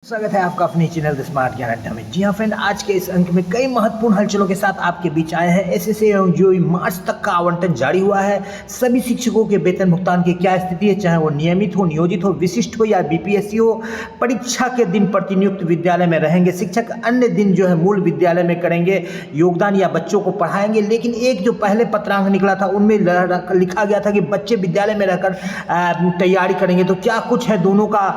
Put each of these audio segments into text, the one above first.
स्वागत है आपका अपने चैनल द स्मार्ट ज्ञान अड्डा में। जी हाँ फ्रेंड, आज के इस अंक में कई महत्वपूर्ण हलचलों के साथ आपके बीच आए हैं। एसएससी एवं जेईई मार्च तक का आवंटन जारी हुआ है। सभी शिक्षकों के वेतन भुगतान की क्या स्थिति है, चाहे वो नियमित हो, नियोजित हो, विशिष्ट हो या बीपीएससी हो। परीक्षा के दिन प्रतिनियुक्त विद्यालय में रहेंगे शिक्षक, अन्य दिन जो है मूल विद्यालय में करेंगे योगदान या बच्चों को पढ़ाएंगे। लेकिन एक जो पहले पत्रांक निकला था उनमें लिखा गया था कि बच्चे विद्यालय में रहकर तैयारी करेंगे। तो क्या कुछ है दोनों का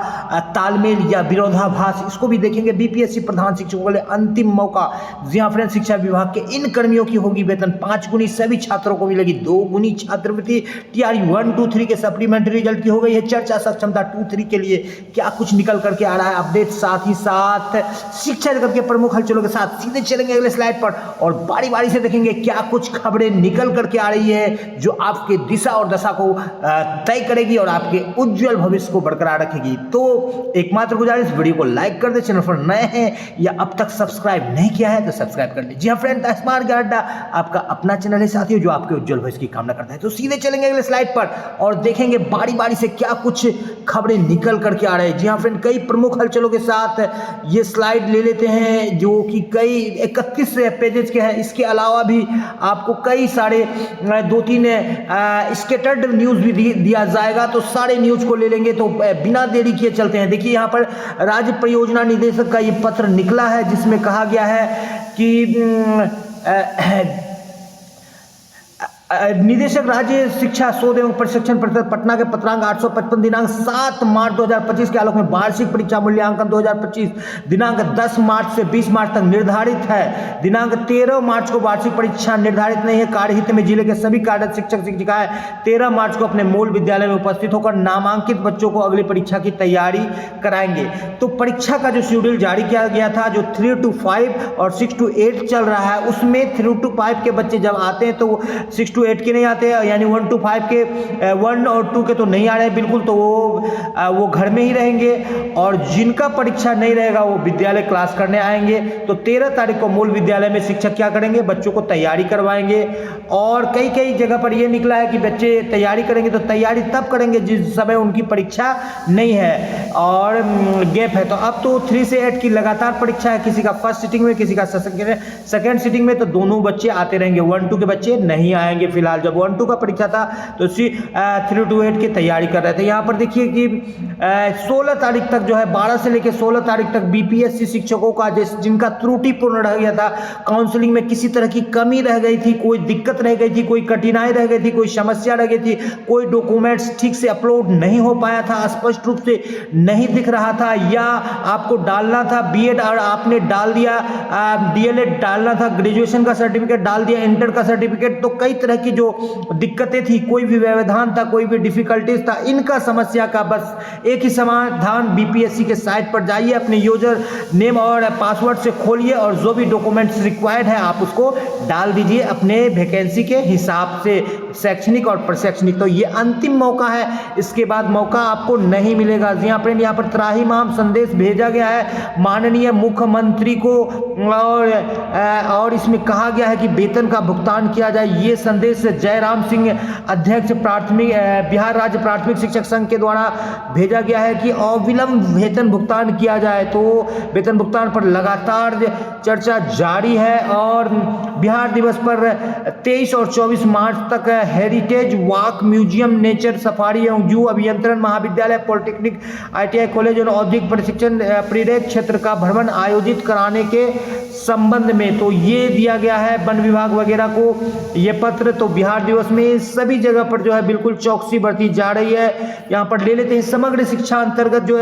तालमेल या विरोधाभास, इसको भी देखेंगे। बीपीएससी प्रधान शिक्षकों के लिए अंतिम मौका। जी हाँ फ्रेंड, शिक्षा विभाग के इन कर्मियों की होगी वेतन 5 गुनी, सभी छात्रों को मिलेगी 2 गुनी छात्रवृत्ति। टीआरई 1, 2, 3 के सप्लीमेंट्री रिजल्ट की हो गई है चर्चा। सक्षमता 2, 3 के लिए क्या कुछ निकल करके आ रहा है अपडेट। साथ ही साथ शिक्षा जगत के प्रमुख हलचलों के साथ सीधे चलेंगे अगले स्लाइड पर और बारी बारी से देखेंगे क्या कुछ खबरें निकल करके आ रही है जो आपके दिशा और दशा को तय करेगी और आपके उज्जवल भविष्य को बरकरार रखेगी। तो एकमात्र गुजारिश, वीडियो को लाइक कर दे, चैनल पर नए हैं या अब तक सब्सक्राइब नहीं किया है तो सब्सक्राइब कर ले। जी हाँ फ्रेंड, द स्मार्ट ज्ञान अड्डा आपका अपना चैनल है साथियों जो आपके उज्जवल भविष्य की कामना करता है। तो सीधे चलेंगे अगले स्लाइड पर और देखेंगे बारी बारी से क्या कुछ खबरें निकल करके आ रहे हैं। जी हाँ फ्रेंड, कई प्रमुख हलचलों के साथ ये स्लाइड ले लेते हैं जो कि कई 31 पेजेस के हैं। इसके अलावा भी आपको कई सारे 2-3 स्केटर्ड न्यूज भी दिया जाएगा, तो सारे न्यूज को ले लेंगे। तो बिना देरी किए चलते हैं। देखिए यहाँ पर राज्य परियोजना निदेशक का ये पत्र निकला है जिसमें कहा गया है कि निदेशक राज्य शिक्षा शोध एवं प्रशिक्षण परिषद पटना के पत्रांक 855 दिनांक 7 मार्च 2025 के आलोक में वार्षिक परीक्षा मूल्यांकन 2025 दिनांक 10 मार्च से 20 मार्च तक निर्धारित है। दिनांक 13 मार्च को वार्षिक परीक्षा निर्धारित नहीं है। कार्यहित में जिले के सभी कार्यरत शिक्षक शिक्षिकाएं 13 मार्च को अपने मूल विद्यालय में उपस्थित होकर नामांकित बच्चों को अगली परीक्षा की तैयारी कराएंगे। तो परीक्षा का जो शेड्यूल जारी किया गया था जो 3 to 5 और 6 to 8 चल रहा है, उसमें 3 to 5 के बच्चे जब आते हैं तो 6 to 8 के नहीं आते हैं, यानी 1 to 5 के 1 और 2 के तो नहीं आ रहे हैं बिल्कुल। तो वो घर में ही रहेंगे और जिनका परीक्षा नहीं रहेगा वो विद्यालय क्लास करने आएंगे। तो 13 तारीख को मूल विद्यालय में शिक्षक क्या करेंगे, बच्चों को तैयारी करवाएंगे। और कई कई जगह पर ये निकला है कि बच्चे तैयारी करेंगे तो तैयारी तब करेंगे जिस समय उनकी परीक्षा नहीं है और गैप है। तो अब तो 3 से 8 की लगातार परीक्षा है, किसी का फर्स्ट सीटिंग में, किसी का सेकेंड सीटिंग में। तो दोनों बच्चे आते रहेंगे, 1, 2 के बच्चे नहीं आएंगे। फिलहाल जब 1, 2 का परीक्षा था तो 3 to 8 की तैयारी कर रहे थे। यहाँ पर देखिए कि 16 तारीख तक जो है 12 से लेकर 16 तारीख तक बीपीएससी शिक्षकों का जिनका त्रुटिपूर्ण रह गया था, काउंसलिंग में किसी तरह की कमी रह गई थी, कोई दिक्कत रह गई थी, कोई कठिनाई रह गई थी, कोई समस्या रह गई थी, कोई डॉक्यूमेंट्स ठीक से अपलोड नहीं हो पाया था, स्पष्ट रूप से नहीं दिख रहा था, या आपको डालना था बीएड और आपने डाल दिया, डीएलएड डालना था, ग्रेजुएशन का सर्टिफिकेट डाल दिया, इंटर का सर्टिफिकेट। तो कई तरह की जो दिक्कतें थी, कोई भी व्यवधान था, कोई भी डिफिकल्टीज था, इनका समस्या का बस एक ही समाधान, बीपीएससी के साइट पर जाइए, अपने यूजर नेम और पासवर्ड से खोलिए और जो भी डॉक्यूमेंट्स रिक्वायर्ड है आप उसको डाल दीजिए अपने वैकेंसी के हिसाब से, शैक्षणिक और प्रशैक्षणिक। तो ये अंतिम मौका है, इसके बाद मौका आपको नहीं मिलेगा। जी हाँ फ्रेंड, यहाँ पर त्राहिमाम संदेश भेजा गया है माननीय मुख्यमंत्री को और इसमें कहा गया है कि वेतन का भुगतान किया जाए। ये संदेश जयराम सिंह अध्यक्ष बिहार राज्य प्राथमिक शिक्षक संघ के द्वारा भेजा गया है कि अविलंब वेतन भुगतान किया जाए। तो वेतन भुगतान पर लगातार चर्चा जारी है और बिहार दिवस पर 23 और 24 मार्च तक heritage walk, museum, nature safari एवं जू, अभियंत्रण महाविद्यालय, पॉलिटेक्निक, आईटीआई कॉलेज और औद्योगिक प्रशिक्षण प्रीडेक क्षेत्र का भ्रमण आयोजित कराने के संबंध में तो ये दिया गया है वन विभाग वगैरह को ये पत्र। तो बिहार दिवस में सभी जगह पर जो है बिल्कुल चौकसी बरती जा रही है। यहाँ पर ले लेते हैं समग्र शिक्षा अंतर्गत जो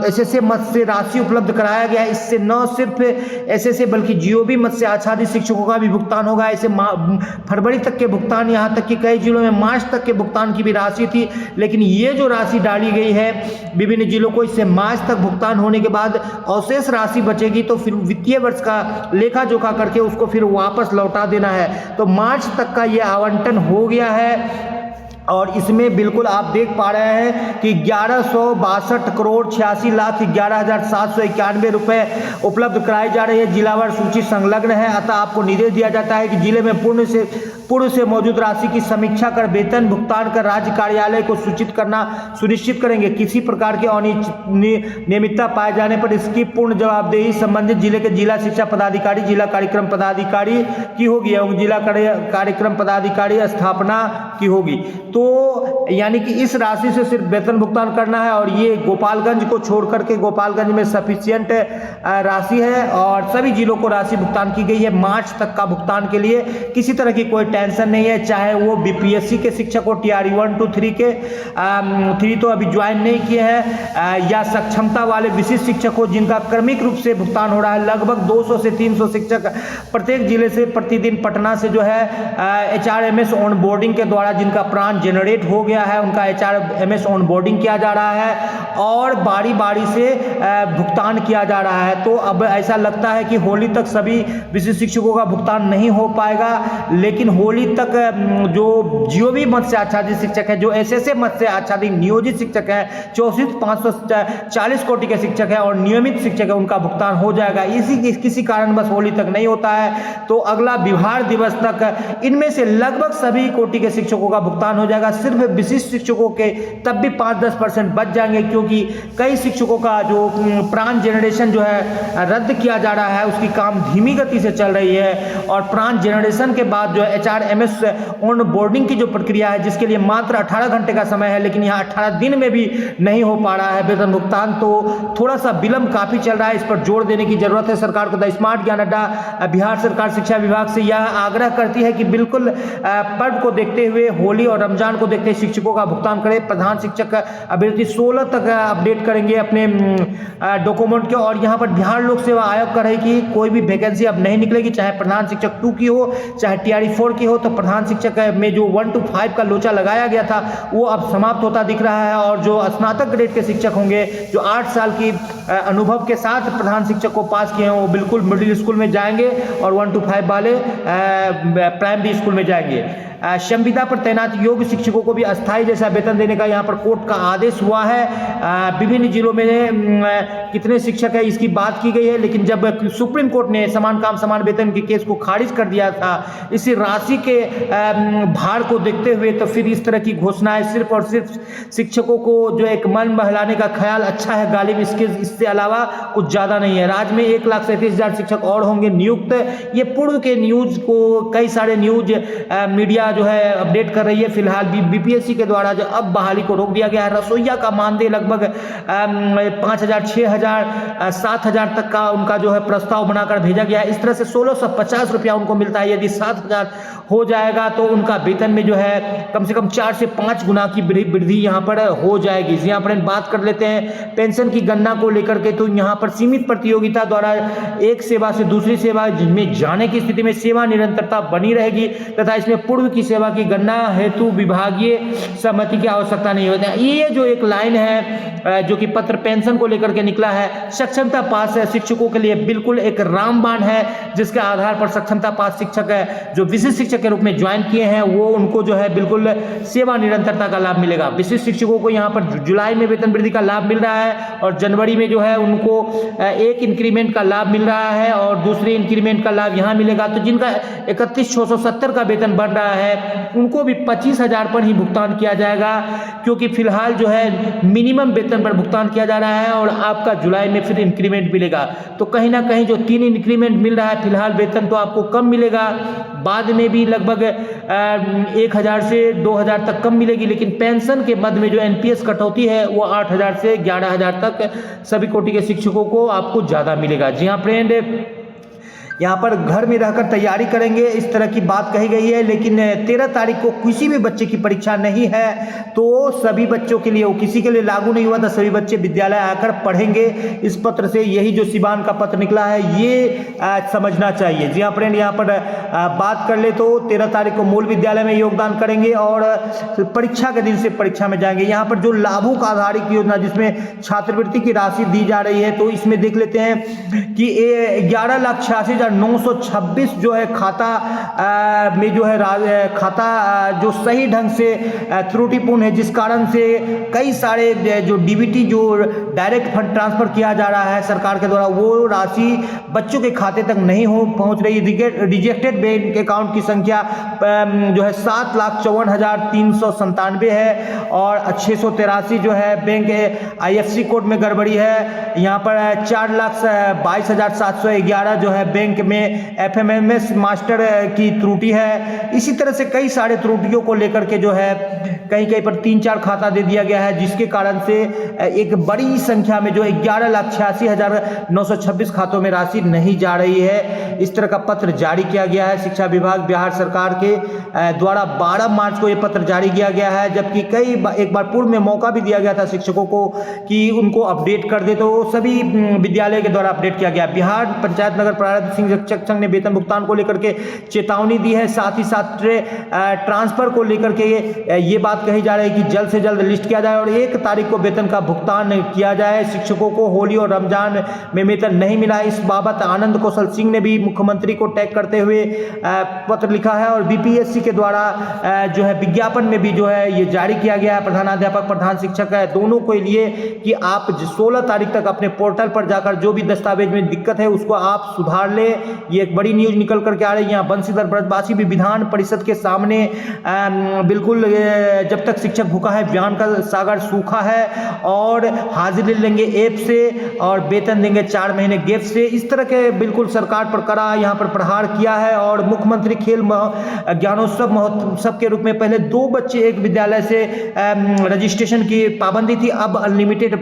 एसएसए मत्स्य राशि उपलब्ध कराया गया है। इससे न सिर्फ एसएसए बल्कि जीओबी मत्स्य आच्छादित शिक्षकों का भी भुगतान होगा। ऐसे फरवरी तक के भुगतान, यहाँ तक कि कई जिलों में मार्च तक के भुगतान की भी राशि थी, लेकिन ये जो राशि डाली गई है विभिन्न जिलों को, इससे मार्च तक भुगतान होने के बाद अवशेष राशि बचेगी तो फिर वित्तीय वर्ष का लेखा जोखा करके उसको फिर वापस लौटा देना है। तो मार्च तक का ये आवंटन हो गया है और इसमें बिल्कुल आप देख पा रहे हैं कि 11,62,86,11,791 रुपए उपलब्ध कराई जा रही है। जिलावार सूची संलग्न है, अतः आपको निर्देश दिया जाता है कि जिले में पूर्व से मौजूद राशि की समीक्षा कर वेतन भुगतान कर राज्य कार्यालय को सूचित करना सुनिश्चित करेंगे। किसी प्रकार की अनियमितता पाए जाने पर इसकी पूर्ण जवाबदेही संबंधित जिले के जिला शिक्षा पदाधिकारी, जिला कार्यक्रम पदाधिकारी की होगी एवं जिला कार्यक्रम पदाधिकारी स्थापना की होगी। तो यानी कि इस राशि से सिर्फ वेतन भुगतान करना है और ये गोपालगंज को छोड़ करके गोपालगंज में सफिशिएंट राशि है और सभी जिलों को राशि भुगतान की गई है। मार्च तक का भुगतान के लिए किसी तरह की कोई टेंशन नहीं है, चाहे वो बीपीएससी के शिक्षक हो, टीआरई 1 2 3 के 3 तो अभी ज्वाइन नहीं किए हैं, या सक्षमता वाले विशिष्ट शिक्षक हो जिनका क्रमिक रूप से भुगतान हो रहा है। लगभग 200 से 300 शिक्षक प्रत्येक जिले से प्रतिदिन पटना से जो है HRMS ऑन बोर्डिंग के द्वारा जिनका प्राण जनरेट हो गया है उनका HRMS ऑन बोर्डिंग किया जा रहा है और बारी बारी से भुगतान किया जा रहा है। तो अब ऐसा लगता है कि होली तक सभी विशिष्ट शिक्षकों का भुगतान नहीं हो पाएगा, लेकिन होली तक जो जीओबी मद से आच्छादित शिक्षक है, जो एसएसए मद से आच्छादित नियोजित शिक्षक है, 64,540 कोटि के शिक्षक है और नियमित शिक्षक है, उनका भुगतान हो जाएगा। किसी कारण बस होली तक नहीं होता है तो अगला बिहार दिवस तक इनमें से लगभग सभी कोटि के शिक्षकों का भुगतान हो जाएगा। सिर्फ विशिष्ट शिक्षकों के तब भी 5-10% बच जाएंगे, क्योंकि कई शिक्षकों का जो प्राण जनरेशन जो है रद्द किया जा रहा है, उसकी काम धीमी गति से चल रही है और प्राण जनरेशन के बाद जो HRMS ऑन बोर्डिंग की जो प्रक्रिया है जिसके लिए मात्र 18 घंटे का समय है, लेकिन यहाँ 18 दिन में भी नहीं हो पा रहा है वेतन भुगतान, तो थोड़ा सा विलंब काफी चल रहा है। इस पर जोर देने की जरूरत है सरकार को। द स्मार्ट ज्ञान अड्डा बिहार सरकार शिक्षा विभाग से यह आग्रह करती है कि बिल्कुल पर्व को देखते हुए, होली और रमजान को देखते हुए शिक्षकों का भुगतान करें। प्रधान शिक्षक अभ्यर्थी 16 तक अपडेट करेंगे अपने डॉक्यूमेंट के, और यहाँ पर बिहार लोक सेवा आयोग कर रही कि कोई भी वैकेंसी अब नहीं निकलेगी, चाहे प्रधान शिक्षक 2 की हो चाहे TRE 4 की हो। तो प्रधान शिक्षक में जो 1 to 5 का लोचा लगाया गया था वो अब समाप्त होता दिख रहा है और जो स्नातक ग्रेड के शिक्षक होंगे जो 8 साल की अनुभव के साथ प्रधान शिक्षक को पास किए हैं वो बिल्कुल मिडिल स्कूल में जाएंगे और 1 to 5 वाले प्राइमरी स्कूल में जाएंगे। संविदा पर तैनात योग्य शिक्षकों को भी अस्थायी जैसा वेतन देने का यहाँ पर कोर्ट का आदेश हुआ है। विभिन्न जिलों में कितने शिक्षक है इसकी बात की गई है, लेकिन जब सुप्रीम कोर्ट ने समान काम समान वेतन के केस को खारिज कर दिया था इसी राशि के भार को देखते हुए, तो फिर इस तरह की घोषणाएं सिर्फ और सिर्फ शिक्षकों को जो एक मन बहलाने का ख्याल अच्छा है गालिब, इससे अलावा कुछ ज़्यादा नहीं है। राज्य में 1,37,000 शिक्षक और होंगे नियुक्त। ये पूर्व के न्यूज को कई सारे न्यूज मीडिया जो है अपडेट कर रही है। फिलहाल बीपीएससी के द्वारा जो अब बहाली को रोक दिया गया है। रसोईया का मानदेय लगभग 5,000, 6,000, 7,000 तक का उनका जो है प्रस्ताव बनाकर भेजा गया है। इस तरह से 1,650 रुपया उनको मिलता है। यदि 7,000 हो जाएगा तो उनका वेतन में जो है कम से कम 4 से 5 गुना की वृद्धि यहाँ पर हो जाएगी। यहाँ पर बात कर लेते हैं पेंशन की गणना को लेकर के, तो यहाँ पर सीमित प्रतियोगिता द्वारा एक सेवा से दूसरी सेवा में जाने की स्थिति में सेवा निरंतरता बनी रहेगी तथा इसमें पूर्व की सेवा की गणना हेतु विभागीय सहमति की आवश्यकता नहीं होती है। ये जो एक लाइन है जो कि पत्र पेंशन को लेकर के निकला है, सक्षमता पास शिक्षकों के लिए बिल्कुल एक रामबाण है, जिसके आधार पर सक्षमता पास शिक्षक है जो विशिष्ट शिक्षक के रूप में ज्वाइन किए हैं वो उनको जो है बिल्कुल सेवा निरंतरता का लाभ मिलेगा। विशिष्ट शिक्षकों को यहाँ पर जुलाई में वेतन वृद्धि का लाभ मिल रहा है और जनवरी में जो है उनको एक इंक्रीमेंट का लाभ मिल रहा है और दूसरे इंक्रीमेंट का लाभ यहाँ मिलेगा। तो जिनका 31,670 का वेतन बढ़ रहा है उनको भी 25,000 पर ही भुगतान किया जाएगा, क्योंकि फिलहाल जो है मिनिमम वेतन पर भुगतान किया जा रहा है और आपका जुलाई में फिर इंक्रीमेंट मिलेगा। तो कहीं ना कहीं जो 3 इंक्रीमेंट मिल रहा है फिलहाल वेतन तो आपको कम मिलेगा, बाद में भी लगभग 1,000 से 2,000 तक कम मिलेगी, लेकिन पेंशन के मद में जो एनपीएस कटौती है वो 8,000 से 11,000 तक सभी कोटि के शिक्षकों को आपको ज़्यादा मिलेगा। जी हाँ फ्रेंड, यहाँ पर घर में रहकर तैयारी करेंगे इस तरह की बात कही गई है, लेकिन 13 तारीख को किसी भी बच्चे की परीक्षा नहीं है तो सभी बच्चों के लिए, वो किसी के लिए लागू नहीं हुआ था, सभी बच्चे विद्यालय आकर पढ़ेंगे। इस पत्र से यही जो सिवान का पत्र निकला है ये समझना चाहिए। जी हाँ फ्रेंड, यहाँ पर बात कर ले तो 13 तारीख को मूल विद्यालय में योगदान करेंगे और परीक्षा के दिन से परीक्षा में जाएंगे। यहाँ पर जो लाभुक आधारित योजना जिसमें छात्रवृत्ति की राशि दी जा रही है, तो इसमें देख लेते हैं कि 11,86,000 81,926 जो है खाता में जो है खाता जो सही ढंग से त्रुटिपूर्ण है, जिस कारण से कई सारे जो डीबीटी जो डायरेक्ट फंड ट्रांसफर किया जा रहा है सरकार के द्वारा, वो राशि बच्चों के खाते तक नहीं पहुंच रही। रिजेक्टेड बैंक अकाउंट की संख्या जो है 7,54,397 है और 683 जो है बैंक IFSC कोड में गड़बड़ी है। यहाँ पर 4,22,711 जो है बैंक में FMMS मास्टर की त्रुटि है। इसी तरह से कई सारे त्रुटियों को लेकर के जो है कहीं कहीं पर 3-4 खाता दे दिया गया है, जिसके कारण से एक बड़ी संख्या में जो 11,86,926 खातों में राशि नहीं जा रही है। इस तरह का पत्र जारी किया गया है शिक्षा विभाग बिहार सरकार के द्वारा। 12 मार्च को यह पत्र जारी किया गया है, जबकि एक बार पूर्व में मौका भी दिया गया था शिक्षकों को कि उनको अपडेट कर दे, तो सभी विद्यालय के द्वारा अपडेट किया गया। बिहार पंचायत नगर प्रारंभिक शिक्षक संघ ने वेतन भुगतान को लेकर के चेतावनी दी है। साथ ही साथ ट्रांसफर को लेकर के ये बात कही जा रही है कि जल्द से जल्द लिस्ट किया जाए और 1 तारीख को वेतन का भुगतान किया जाए। शिक्षकों को होली और रमजान में वेतन नहीं मिला, इस बाबत आनंद कौशल सिंह ने भी मुख्यमंत्री को टैग करते हुए पत्र लिखा है और BPSC के द्वारा जो है विज्ञापन में भी जो है ये जारी किया गया है प्रधानाध्यापक प्रधान शिक्षक है दोनों के लिए कि आप 16 तारीख तक अपने पोर्टल पर जाकर जो भी दस्तावेज में दिक्कत है उसको आप सुधार ले। ये एक बड़ी न्यूज निकल करके आ रही है। यहाँ बंशीधर ब्रजवासी भी विधान परिषद के सामने बिल्कुल जब तक शिक्षक भूखा है ज्ञान का सागर सूखा है और हाजिरी लेंगे ऐप से और वेतन देंगे 4 महीने गैप से, इस तरह के बिल्कुल सरकार पर कड़ा यहाँ पर प्रहार किया है। और मुख्यमंत्री खेल ज्ञानोत्सव महोत्सव के रूप में पहले 2 बच्चे एक विद्यालय से रजिस्ट्रेशन की पाबंदी थी, अब अनलिमिटेड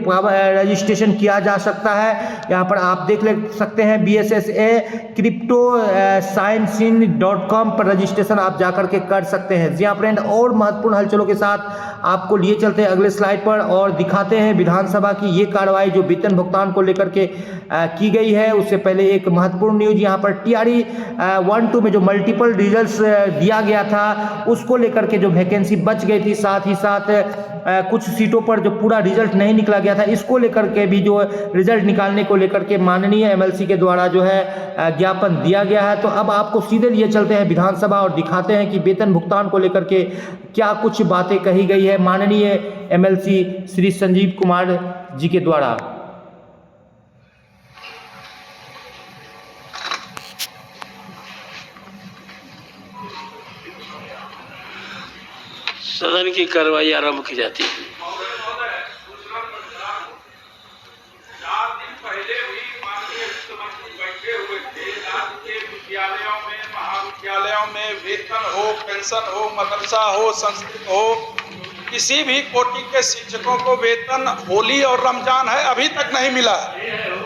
रजिस्ट्रेशन किया जा सकता है। यहाँ पर आप देख सकते हैं BSSA cryptosciencein.com पर रजिस्ट्रेशन आप जाकर के कर सकते हैं। जी फ्रेंड, और महत्वपूर्ण हलचलों के साथ आपको लिए चलते हैं अगले स्लाइड पर और दिखाते हैं विधानसभा की ये कार्रवाई जो वेतन भुगतान को लेकर के की गई है। उससे पहले एक महत्वपूर्ण न्यूज यहाँ पर TRE 1-2 में जो मल्टीपल रिजल्ट्स दिया गया था उसको लेकर के जो वैकेंसी बच गई थी, साथ ही साथ कुछ सीटों पर जो पूरा रिजल्ट नहीं निकला गया था, इसको लेकर के भी जो रिजल्ट निकालने को लेकर के माननीय MLC के द्वारा जो है ज्ञापन दिया गया है। तो अब आपको सीधे लिए चलते हैं विधानसभा और दिखाते हैं कि वेतन भुगतान को लेकर के क्या कुछ बातें कही गई है माननीय MLC श्री संजीव कुमार जी के द्वारा। सदन की कार्रवाई आरंभ की जाती है। 4 दिन पहले भी माननीय वित्त मंत्री बैठे हुए थे। राज्य के विद्यालयों में महाविद्यालयों में वेतन हो, पेंशन हो, मदरसा हो, संस्कृत हो, किसी भी कोटि के शिक्षकों को वेतन होली और रमजान है अभी तक नहीं मिला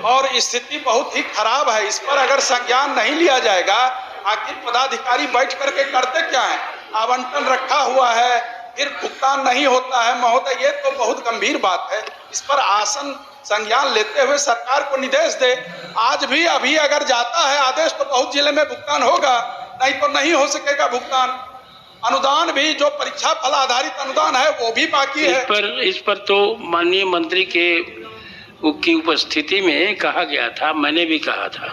और स्थिति बहुत ही खराब है। इस पर अगर संज्ञान नहीं लिया जाएगा, आखिर पदाधिकारी बैठ करके करते क्या है? आवंटन रखा हुआ है फिर भुगतान नहीं होता है। महोदय, ये तो बहुत गंभीर बात है। इस पर आसन संज्ञान लेते हुए सरकार को निर्देश दे। आज भी अभी अगर जाता है आदेश तो बहुत जिले में भुगतान होगा, नहीं तो नहीं हो सकेगा भुगतान। अनुदान भी जो परीक्षा फल आधारित अनुदान है वो भी बाकी है। इस पर तो माननीय मंत्री की उपस्थिति में कहा गया था, मैंने भी कहा था,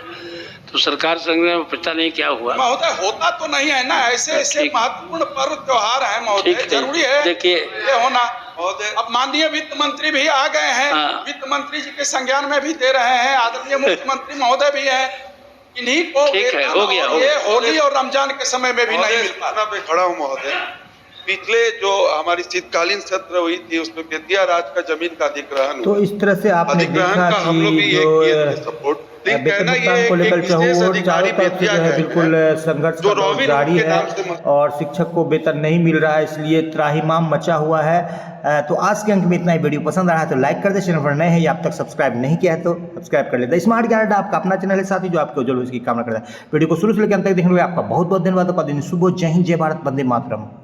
तो सरकार संघ में पता नहीं क्या हुआ। महोदय, होता तो नहीं है ना, ऐसे महत्वपूर्ण पर्व त्योहार है महोदय, जरूरी है देखिए ये होना। अब माननीय वित्त मंत्री भी आ गए हैं, वित्त मंत्री जी के संज्ञान में भी दे रहे हैं, आदरणीय मुख्यमंत्री महोदय भी हैं, इन्हीं को हो गया ये होली और रमजान के समय में भी नहीं मिल पाता। पे खड़ा हूँ महोदय, पिछले जो हमारी शीतकालीन सत्र हुई थी उसमें बेतिया राज का जमीन का अधिग्रहण, तो इस तरह से आपने देखा कि जो सपोर्ट वेतन भुगतान को लेकर चारों तरफ से जो है बिल्कुल संघर्ष जारी है और शिक्षक को वेतन नहीं मिल रहा है, इसलिए त्राहिमाम मचा हुआ है। तो आज के अंक में इतना ही। वीडियो पसंद आ रहा है तो लाइक कर दे, चैनल पर नए हैं या अब तक सब्सक्राइब नहीं किया है तो सब्सक्राइब कर लेते। स्मार्ट ज्ञान अड्डा आपका अपना चैनल है साथी जो आपके उज्जवल भविष्य की कामना करता है। वीडियो को शुरू से लेकर अंत तक देखने के लिए आपका बहुत बहुत धन्यवाद। दिन शुभ हो। जय हिंद, जय भारत, वंदे मातरम।